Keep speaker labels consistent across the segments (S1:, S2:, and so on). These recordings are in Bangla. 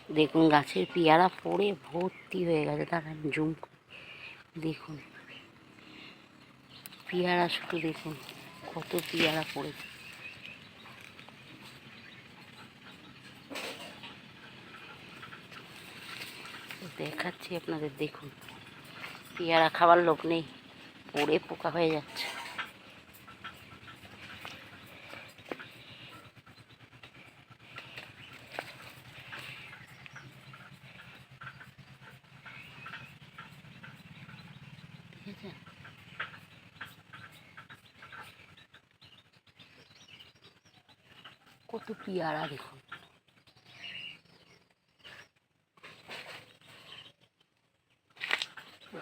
S1: দেখুন গাছের পেয়ারা পড়ে ভর্তি হয়ে গেছে। দাঁড়ান জুম দেখুন পেয়ারা, শুধু দেখুন কত পেয়ারা পড়েছে। দেখাচ্ছি আপনাদের, দেখুন পেয়ারা খাবার লোক নেই, পড়ে পোকা হয়ে যাচ্ছে। দেখেছেন কত পেয়ারা, দেখুন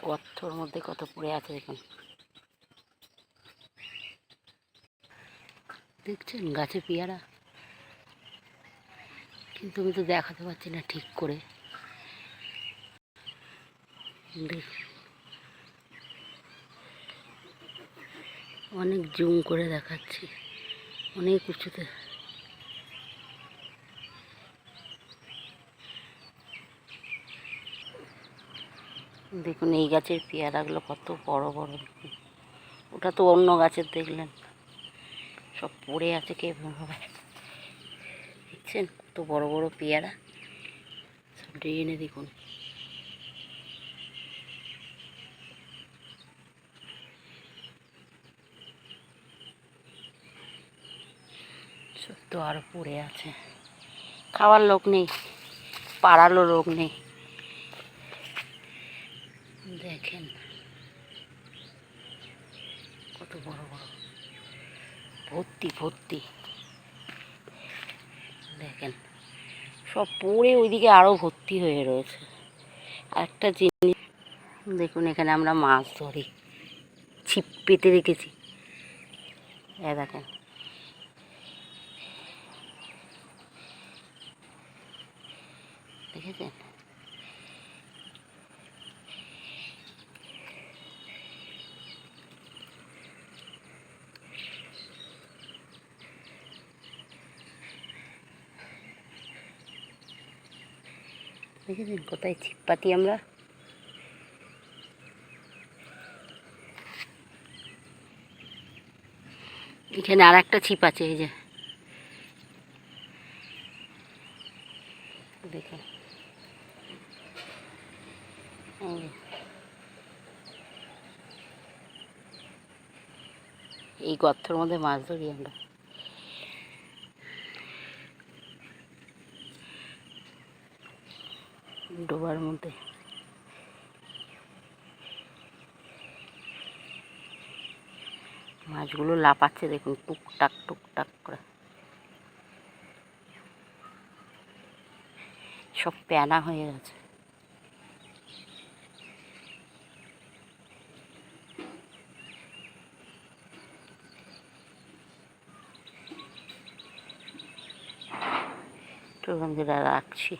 S1: গর্তর মধ্যে কত পড়ে আছে দেখুন। দেখছেন গাছে পেয়ারা, কিন্তু আমি তো দেখাতে পারছি না ঠিক করে। দেখুন অনেক জুম করে দেখাচ্ছি, অনেক উঁচুতে। দেখুন এই গাছের পেয়ারাগুলো কত বড় বড়, দেখুন ওটা তো অন্য গাছের, দেখলেন সব পড়ে আছে কে ভাবে। দেখছেন কত বড় বড় পেয়ারা, সব ড্রেনে দেখুন। সব তো আরও পড়ে আছে, খাওয়ার লোক নেই, পাড়ারও লোক নেই। দেখেন কত বড় বড়, ভর্তি ভর্তি। দেখেন সব পড়ে ওইদিকে আরও ভর্তি হয়ে রয়েছে। একটা জিনিস দেখুন, এখানে আমরা মাছ ধরি, ছিপ পেতে রেখেছি। দেখেন দেখেছেন দেখেছেন কোথায় ছিপ পাতি আমরা। এখানে আর একটা ছিপ আছে, এই যে দেখুন। এই গর্তের মধ্যে মাছ ধরি আমরা। ডোবার মধ্যে মাছগুলো লাফাচ্ছে, দেখুন টুকটাক টুকটাক করে। সব প্যানা হয়ে গেছে। তো বন্ধুরা রাখছি।